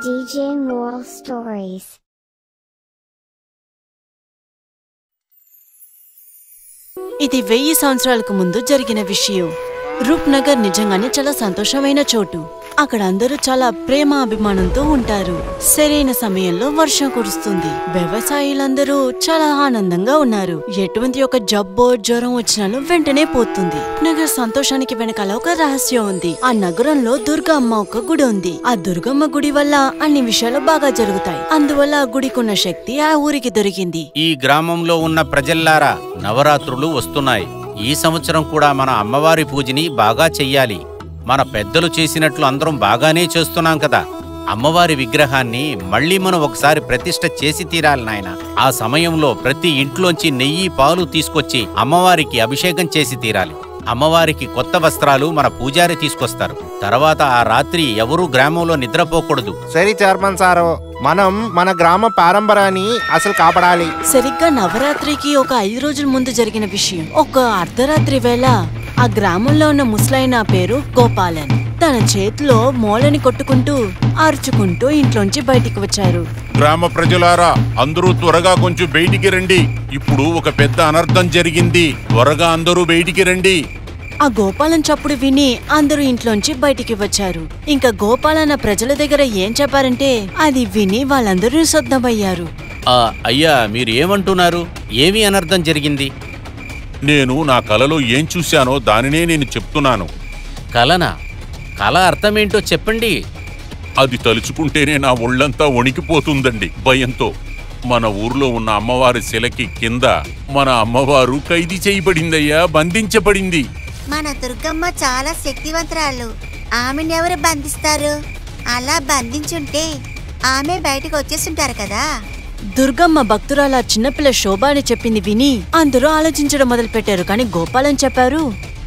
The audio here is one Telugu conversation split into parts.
DJ Moral Stories. ఇది 1000 సంవత్సరాలకు ముందు జరిగిన విషయం. రూప్నగర్ నిజంగానే చాలా సంతోషమైన చోటు. అక్కడ అందరూ చాలా ప్రేమ అభిమానంతో ఉంటారు. సరైన సమయంలో వర్షం కురుస్తుంది. వ్యవసాయులందరూ చాలా ఆనందంగా ఉన్నారు. ఎటువంటి ఒక జబ్బో జ్వరం వచ్చినాலும் వెంటనే పోతుంది. నగర్ సంతోషానికి వెనకాల ఒక రహస్యం ఉంది. ఆ నగరంలో దుర్గమ్మ ఒక గుడి ఉంది. ఆ దుర్గమ్మ గుడి వల్ల అన్ని విషయాలు బాగా జరుగుతాయి. అందువల్ల ఆ గుడికున్న శక్తి ఆ ఊరికి దొరికింది. ఈ గ్రామంలో ఉన్న ప్రజల్లారా, నవరాత్రులు వస్తున్నాయి. ఈ సంవత్సరం కూడా మన అమ్మవారి పూజని బాగా చెయ్యాలి. మన పెద్దలు చేసినట్లు అందరం బాగానే చేస్తున్నాం కదా. అమ్మవారి విగ్రహాన్ని మళ్ళీ మనం ఒకసారి ప్రతిష్ఠ చేసి తీరాలి నాయన. ఆ సమయంలో ప్రతి ఇంట్లోంచి నెయ్యి పాలు తీసుకొచ్చి అమ్మవారికి అభిషేకం చేసి తీరాలి. అమ్మవారికి కొత్త వస్త్రాలు మన పూజారి తీసుకొస్తారు. తర్వాత ఆ రాత్రి ఎవరూ గ్రామంలో నిద్రపోకూడదు. సరే చైర్మన్ సారు, మనం మన గ్రామ పారంపరాన్ని అసలు కాపాడాలి. సరిగ్గా నవరాత్రికి ఒక 5 రోజుల ముందు జరిగిన విషయం. ఒక అర్ధరాత్రి వేళ ఆ గ్రామంలో ఉన్న ముసలాయన పేరు గోపాలన్. తన చేతిలో మోలని కొట్టుకుంటూ అరుచుకుంటూ ఇంట్లోంచి బయటికి వచ్చారు. గ్రామ ప్రజలారా, అందరూ త్వరగా కొంచెం బయటికి రండి. ఇప్పుడు ఒక పెద్ద అనర్థం జరిగింది. త్వరగా అందరూ బయటికి రండి. ఆ గోపాలన్ చప్పుడు విని అందరూ ఇంట్లోంచి బయటికి వచ్చారు. ఇంకా గోపాలన్న ప్రజల దగ్గర ఏం చెప్పారంటే అది విని వాళ్ళందరూ నిశ్శబ్దమయ్యారు. అయ్యా, మీరు ఏమంటున్నారు? ఏమి అనర్థం జరిగింది? నేను నా కలలో ఏం చూశానో దానినే నేను చెప్తున్నాను. కలనా? కల అర్థమేంటో చెప్పండి. అది తలుచుకుంటేనే నా ఒళ్ళంతా వణికిపోతుందండి భయంతో. మన ఊర్లో ఉన్న అమ్మవారి శిలకి కింద మన అమ్మవారు ఖైదీ చేయబడిందయ్యా, బంధించబడింది. మన దుర్గమ్మ చాలా శక్తివంతురాలు. ఆమెను ఎవరు బంధిస్తారు? అలా బంధించుంటే ఆమె బయటకు వచ్చేస్తుంటారు కదా. దుర్గమ్మ భక్తురాల చిన్నపిల్ల శోభ అని చెప్పింది విని అందరూ ఆలోచించడం మొదలు పెట్టారు. కానీ గోపాలన్ చెప్పారు,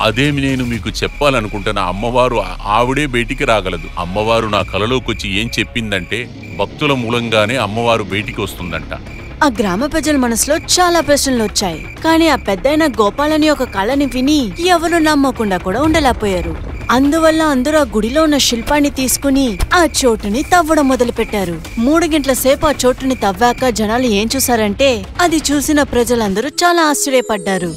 అదేమి నేను మీకు చెప్పాలనుకుంటున్న అమ్మవారు ఆవిడే బయటికి రాగలదు. అమ్మవారు నా కలలోకొచ్చి ఏం చెప్పిందంటే భక్తుల మూలంగానే అమ్మవారు బయటికి వస్తుందంట. ఆ గ్రామ ప్రజల మనసులో చాలా ప్రశ్నలు వచ్చాయి. కానీ ఆ పెద్దయిన గోపాలని ఒక కళని విని ఎవరు నమ్మకుండా కూడా ఉండలేకపోయారు. అందువల్ల అందరూ ఆ గుడిలో ఉన్న శిల్పాన్ని తీసుకుని ఆ చోటుని తవ్వడం మొదలు పెట్టారు. 3 గంటల సేపు ఆ చోటుని తవ్వాక జనాలు ఏం చూసారంటే అది చూసిన ప్రజలందరూ చాలా ఆశ్చర్యపడ్డారు.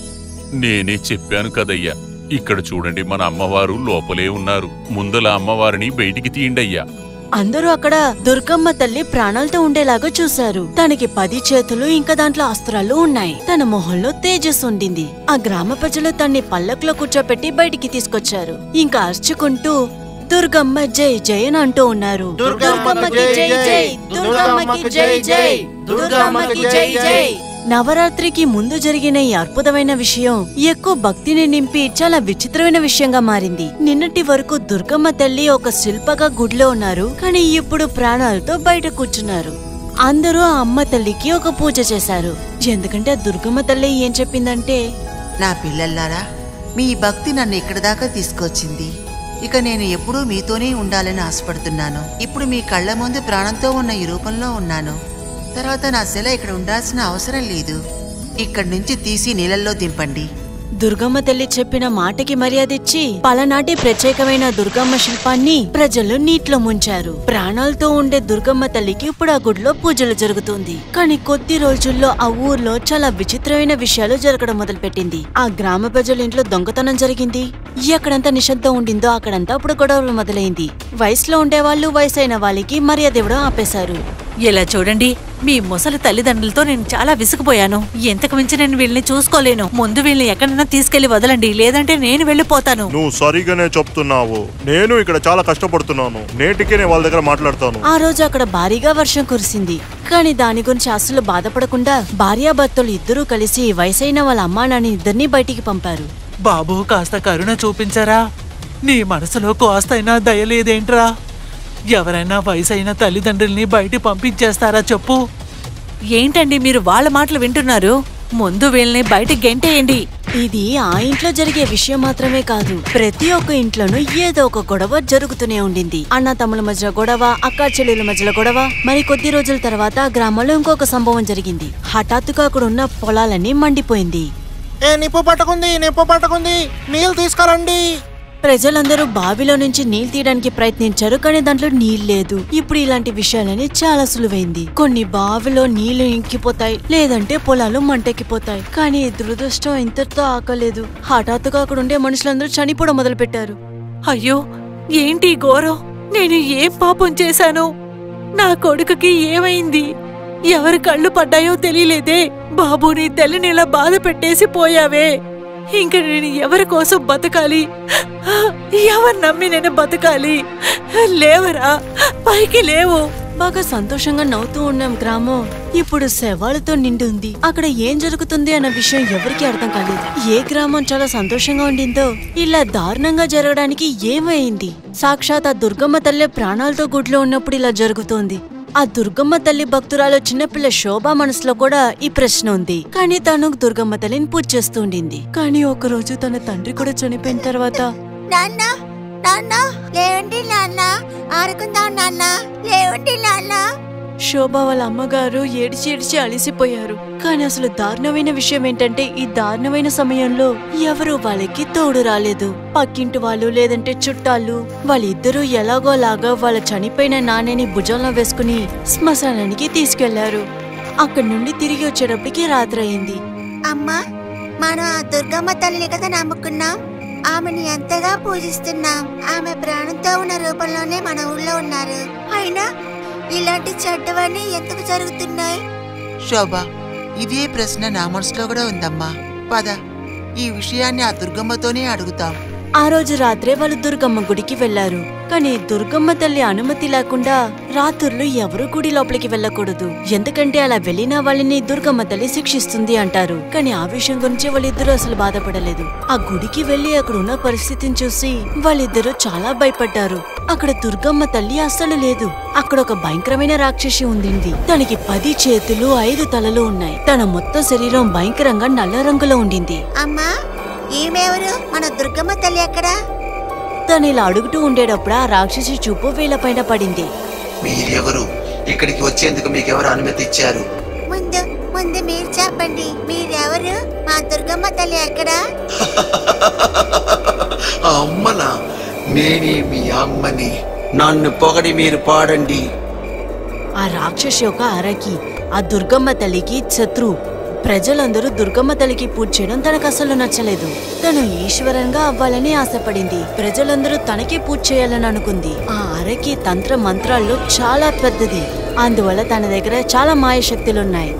నేనే చెప్పాను కదయ్యా, ఇక్కడ చూడండి, మన అమ్మవారు లోపలే ఉన్నారు. ముందల అమ్మవారిని బయటికి తీయండయ్యా. అందరూ అక్కడ దుర్గమ్మ తల్లి ప్రాణాలతో ఉండేలాగా చూశారు. తనకి 10 చేతులు ఇంకా దాంట్లో అస్త్రాలు ఉన్నాయి. తన మొహంలో తేజస్సు ఉండింది. ఆ గ్రామ ప్రజలు తన్ని పల్లకులో కూర్చోపెట్టి బయటికి తీసుకొచ్చారు. ఇంకా అర్చుకుంటూ దుర్గమ్మ జై జై అని అంటూ ఉన్నారు. దుర్గమ్మకి జై జై, దుర్గమ్మకి జై జై, దుర్గమ్మకి జై జై. నవరాత్రికి ముందు జరిగిన ఈ అద్భుతమైన విషయం ఎక్కువ భక్తిని నింపి చాలా విచిత్రమైన విషయంగా మారింది. నిన్నటి వరకు దుర్గమ్మ తల్లి ఒక శిల్పగా గుడిలో ఉన్నారు. కానీ ఇప్పుడు ప్రాణాలతో బయట కూర్చున్నారు. అందరూ ఆ అమ్మ తల్లికి ఒక పూజ చేశారు. ఎందుకంటే ఆ దుర్గమ్మ తల్లి ఏం చెప్పిందంటే, నా పిల్లల్లారా, మీ భక్తి నన్ను ఇక్కడి దాకా తీసుకొచ్చింది. ఇక నేను ఎప్పుడూ మీతోనే ఉండాలని ఆశపడుతున్నాను. ఇప్పుడు మీ కళ్ళ ముందు ప్రాణంతో ఉన్న ఈ రూపంలో ఉన్నాను. తర్వాత నా శిల ఇక్కడ ఉండాల్సిన అవసరం లేదు. ఇక్కడి నుంచి తీసి నీళ్ళల్లో దింపండి. దుర్గమ్మ తల్లి చెప్పిన మాటకి మర్యాదిచ్చి పలనాటి ప్రత్యేకమైన దుర్గమ్మ శిల్పాన్ని ప్రజలు నీటిలో ముంచారు. ప్రాణాలతో ఉండే దుర్గమ్మ తల్లికి ఇప్పుడు ఆ గుడిలో పూజలు జరుగుతుంది. కానీ కొద్ది రోజుల్లో ఆ ఊర్లో చాలా విచిత్రమైన విషయాలు జరగడం మొదలుపెట్టింది. ఆ గ్రామ ప్రజల ఇంట్లో దొంగతనం జరిగింది. ఎక్కడంతా నిశ్శబ్దం ఉండిందో అక్కడంతా అప్పుడు గొడవలు మొదలైంది. వయసులో ఉండేవాళ్ళు వయసైన వాళ్ళకి మర్యాద ఇవ్వడం ఆపేశారు. ఇలా చూడండి, మీ ముసలి తల్లిదండ్రులతో నేను చాలా విసుగుపోయాను. ఎంతకు మించి నేను వీళ్ళని చూసుకోలేను. ముందు వీళ్ళని ఎక్కడైనా తీసుకెళ్లి వదలండి, లేదంటే నేను వెళ్ళిపోతాను. నువ్వు సరిగానే చెప్తున్నావు. నేను ఇక్కడ చాలా కష్టపడుతున్నాను. నేటికే నేను వాళ్ళ దగ్గర మాట్లాడతాను. ఆ రోజు అక్కడ భారీగా వర్షం కురిసింది. కానీ దాని గురించి అసలు బాధపడకుండా భార్యాభర్తలు ఇద్దరూ కలిసి వయసైన వాళ్ళ అమ్మా నాన్న ఇద్దరిని బయటికి పంపారు. బాబు, కాస్త కరుణ చూపించరా? నీ మనసులో కాస్తైనా దయలేదేంట్రా? ఎవరైనా వయసైన తల్లిదండ్రుల్ని బయట పంపించేస్తారా చెప్పు? ఏంటండి మీరు వాళ్ళ మాటలు వింటున్నారు? ముందు వీళ్ళని బయట గెంటేయండి. ఇది ఆ ఇంట్లో జరిగే విషయం మాత్రమే కాదు, ప్రతి ఒక్క ఇంట్లోనూ ఏదో ఒక గొడవ జరుగుతూనే ఉండింది. అన్న తమ్ముల మధ్య గొడవ, అక్క చెల్లెల మధ్యలో గొడవ. మరి కొద్ది రోజుల తర్వాత గ్రామంలో ఇంకొక సంభవం జరిగింది. హఠాత్తుగా అక్కడ ఉన్న పొలాలన్నీ మండిపోయింది. నిప్పు పట్టుకుంది, నిప్పు పట్టుకుంది, నీళ్ళు తీసుకురండి. ప్రజలందరూ బావిలో నుంచి నీళ్లు తీయడానికి ప్రయత్నించారు, కానీ దాంట్లో నీళ్ళు లేదు. ఇప్పుడు ఇలాంటి విషయాలని చాలా సులువైంది. కొన్ని బావిలో నీళ్లు ఇంకిపోతాయి, లేదంటే పొలాలు మంటెక్కిపోతాయి. కానీ దురదృష్టం ఇంతటితో ఆకలేదు. హఠాత్తుగా అక్కడ ఉండే మనుషులందరూ చనిపోవడం మొదలు పెట్టారు. అయ్యో, ఏంటి ఘోరం? నేను ఏం పాపం చేశాను? నా కొడుకుకి ఏమైంది? ఎవరి కళ్ళు పడ్డాయో తెలియలేదే. బాబు, నీ తల్లిని ఇలా బాధ పెట్టేసి పోయావే. ఇంక నేను ఎవరి కోసం బతకాలి? ఎవరు నమ్మి నేను బతకాలి? లేవరా, పైకి లేవు. బాగా సంతోషంగా నవ్వుతూ ఉన్నాం. గ్రామం ఇప్పుడు శవాలతో నిండి ఉంది. అక్కడ ఏం జరుగుతుంది అన్న విషయం ఎవరికీ అర్థం కాలేదు. ఏ గ్రామం చాలా సంతోషంగా ఉండిందో ఇలా దారుణంగా జరగడానికి ఏమైంది? సాక్షాత్ ఆ దుర్గమ్మ తల్లి ప్రాణాలతో గుడిలో ఉన్నప్పుడు ఇలా జరుగుతోంది. ఆ దుర్గమ్మ తల్లి భక్తురాలు చిన్నపిల్ల శోభ మనసులో కూడా ఈ ప్రశ్న ఉంది. కానీ తను దుర్గమ్మ తల్లిని పూజ చేస్తూ ఉండింది. కానీ ఒక రోజు తన తండ్రి కూడా చనిపోయిన తర్వాత, నాన్న నాన్న లేవండి, నాన్న ఆడుకుందాం, నాన్న లేవండి, నాన్న. శోభ వాళ్ళ అమ్మగారు ఏడిచి ఏడిచి అలిసిపోయారు. కానీ అసలు దారుణమైన విషయం ఏంటంటే ఈ దారుణమైన సమయంలో ఎవరు వాళ్ళకి తోడు రాలేదు. పక్కింటి వాళ్ళు లేదంటే చుట్టాలు వాళ్ళిద్దరూ ఎలాగోలాగా వాళ్ళ చనిపోయిన నాన్నని భుజంలో వేసుకుని శ్మశానానికి తీసుకెళ్లారు. అక్కడి నుండి తిరిగి వచ్చేటప్పటికి రాత్రి అయింది. అమ్మా, మనం ఆ దుర్గమ్మ తల్లిని కదా నమ్ముకున్నాం. ఆమెని ఎంతగా పూజిస్తున్నాం. ఆమె ప్రాణంతో ఉన్న రూపంలోనే మన ఊళ్ళో ఉన్నారు. అయినా ఇలాంటి చెడ్డవన్నీ ఎందుకు జరుగుతున్నాయి? శోభ, ఇదే ప్రశ్న నా మనసులో కూడా ఉందమ్మా. పద, ఈ విషయాన్ని ఆ దుర్గమ్మతోనే అడుగుతాం. ఆ రోజు రాత్రే వాళ్ళు దుర్గమ్మ గుడికి వెళ్లారు. కానీ దుర్గమ్మ తల్లి అనుమతి లేకుండా రాత్రులు ఎవరు గుడి లోపలికి వెళ్ళకూడదు. ఎందుకంటే అలా వెళ్లిన వాళ్ళని దుర్గమ్మ తల్లి శిక్షిస్తుంది అంటారు. కానీ ఆ విషయం గురించి వాళ్ళిద్దరూ అసలు బాధపడలేదు. ఆ గుడికి వెళ్లి అక్కడ ఉన్న పరిస్థితిని చూసి వాళ్ళిద్దరూ చాలా భయపడ్డారు. అక్కడ దుర్గమ్మ తల్లి అస్సలు లేదు. అక్కడ ఒక భయంకరమైన రాక్షసి ఉండింది. తనకి 10 చేతులు 5 తలలు ఉన్నాయి. తన మొత్తం శరీరం భయంకరంగా నల్ల రంగులో ఉండింది. అమ్మా, ఈమెవరు? మన దుర్గమ్మ తల్లి ఎక్కడా? తను ఇలా అడుగుతూ ఉండేటప్పుడు ఆ రాక్షసి చూపు వీళ్ళపైన పడింది. మీరెవరు? ఇక్కడికి వచ్చేందుకు మీకెవరు అనుమతి ఇచ్చారు? ముందు ముందు మీరు చెప్పండి, మీరెవరు? మా దుర్గమ్మ తల్లి ఎక్కడా? అమ్మనా? నేనే మీ అమ్మని. నన్ను పొగడి మీరు పాడండి. ఆ రాక్షసి ఒక అరకి ఆ దుర్గమ్మ తల్లికి శత్రువు. ప్రజలందరూ దుర్గమ్మ తల్లికి పూజ చేయడం తనకు అసలు నచ్చలేదు. తను ఈశ్వరంగా అవ్వాలని ఆశపడింది. ప్రజలందరూ తనకి పూజ చేయాలని అనుకుంది. ఆ అరకి తంత్ర మంత్రాల్లో చాలా పెద్దది. అందువల్ల తన దగ్గర చాలా మాయశక్తులున్నాయి.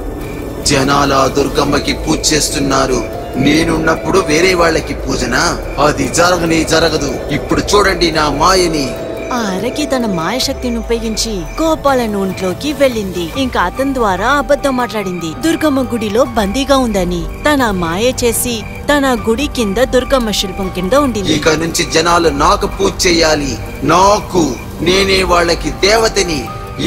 జనాల దుర్గమ్మకి పూజ చేస్తున్నారు. నేనున్నప్పుడు వేరే వాళ్ళకి పూజనా? అది జరగదు. ఇప్పుడు చూడండి నా మాయని. ఆ అరకి తన మాయశక్తిని ఉపయోగించి గోపాలను ఒంట్లోకి వెళ్ళింది. ఇంకా అతని ద్వారా అబద్ధం మాట్లాడింది దుర్గమ్మ గుడిలో బందీగా ఉందని. తన మాయ చేసి తన గుడి కింద దుర్గమ్మ శిల్పం కింద ఉండింది. ఇక నుంచి జనాలు నాకు పూజ చేయాలి. నేనే వాళ్ళకి దేవతని.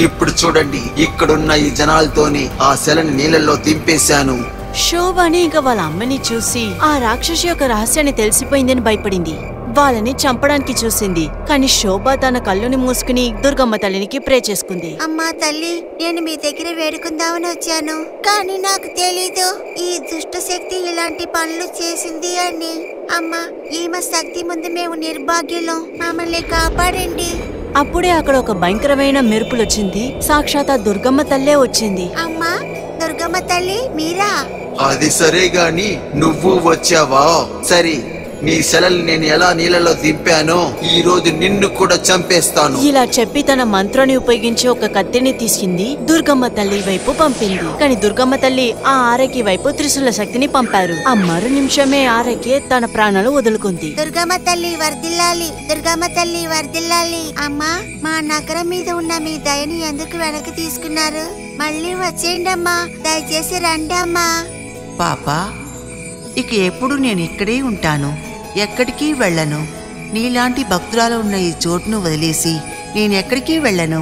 ఇప్పుడు చూడండి, ఇక్కడున్న ఈ జనాలతోనే ఆ శిలని నీళ్ళల్లో దింపేశాను. శోభని ఇంకా వాళ్ళ అమ్మని చూసి ఆ రాక్షసి యొక్క రహస్యాన్ని తెలిసిపోయిందని భయపడింది. వాళ్ళని చంపడానికి చూసింది. కానీ శోభ తన కళ్ళుని మూసుకుని దుర్గమ్మ తల్లినికి ప్రే చేసుకుంది. అమ్మా తల్లి, నేను మీ దగ్గర వేడుకుందామని వచ్చాను. కానీ నాకు తెలీదు ఈ దుష్ట శక్తి ఇలాంటి పనులు చేసింది అని. అమ్మా, ఈమె శక్తి ముందు మేము నిర్భాగ్యులం. మమ్మల్ని కాపాడండి. అప్పుడే అక్కడ ఒక భయంకరమైన మెరుపులొచ్చింది. సాక్షాత్ ఆ దుర్గమ్మ తల్లే వచ్చింది. అమ్మా, దుర్గమ్మ తల్లి మీరా? అది సరే గాని నువ్వు వచ్చావా? సరే, నీ శిలని నేను ఎలా నీళ్ళలో దింపానో ఈ రోజు నిన్ను కూడా చంపేస్తాను. ఇలా చెప్పి తన మంత్రాన్ని ఉపయోగించి ఒక కత్తిని తీసుకుంది. దుర్గమ్మ తల్లి వైపు పంపింది. కానీ దుర్గమ్మ తల్లి ఆ ఆరకి వైపు త్రిశూల శక్తిని పంపారు. ఆ మరు నిమిషమే ఆరకి తన ప్రాణాలు వదులుకుంది. దుర్గమ్మ తల్లి వర్ధిల్లాలి, దుర్గమ్మ తల్లి వర్ధిల్లాలి. అమ్మా, మా నగరం మీద ఉన్న మీ దయని ఎందుకు వెనక్కి తీసుకున్నారు? మళ్ళీ వచ్చేయండి అమ్మా, దయచేసి రండి అమ్మా. పాపా, ఇక ఎప్పుడు నేను ఇక్కడే ఉంటాను, ఎక్కడికి వెళ్ళను. నీలాంటి భక్తురాలు ఉన్న ఈ చోటును వదిలేసి నేనెక్కడికి వెళ్ళను.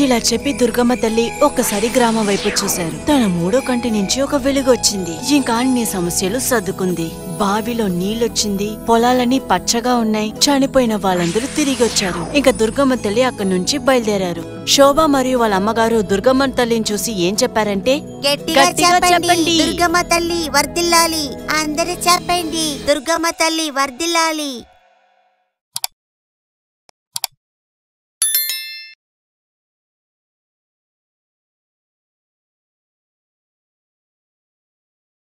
ఇలా చెప్పి దుర్గమ్మ తల్లి ఒక్కసారి గ్రామం వైపు చూశారు. తన 3వ కంటి నుంచి ఒక వెలుగు వచ్చింది. ఇంకా అన్ని సమస్యలు సర్దుకుంది. బావిలో నీళ్ళొచ్చింది. పొలాలన్నీ పచ్చగా ఉన్నాయి. చనిపోయిన వాళ్ళందరూ తిరిగి వచ్చారు. ఇంకా దుర్గమ్మ తల్లి అక్కడి నుంచి బయలుదేరారు. శోభ మరియు వాళ్ళ అమ్మగారు దుర్గమ్మ తల్లిని చూసి ఏం చెప్పారంటే, గట్టిగా చెప్పండి, దుర్గమ్మ తల్లి వర్ధిల్లాలి. అందరూ చెప్పండి, దుర్గమ్మ తల్లి వర్ధిల్లాలి.